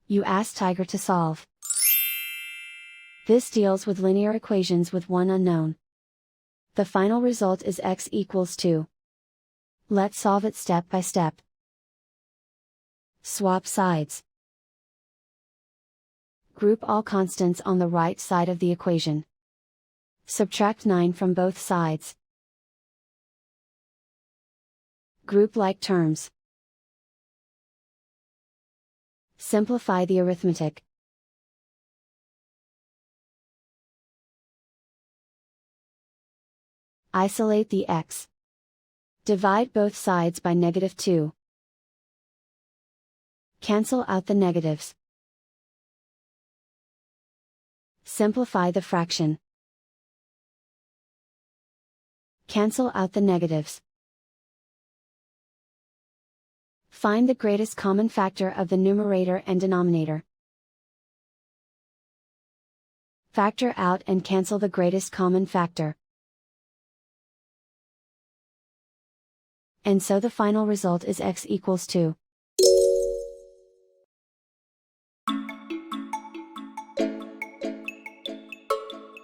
You ask Tiger to solve. This deals with linear equations with one unknown. The final result is x equals 2. Let's solve it step by step. Swap sides. Group all constants on the right side of the equation. Subtract 9 from both sides. Group like terms. Simplify the arithmetic. Isolate the x. Divide both sides by -2. Cancel out the negatives. Simplify the fraction. Cancel out the negatives. Find the greatest common factor of the numerator and denominator. Factor out and cancel the greatest common factor. And so the final result is x equals 2.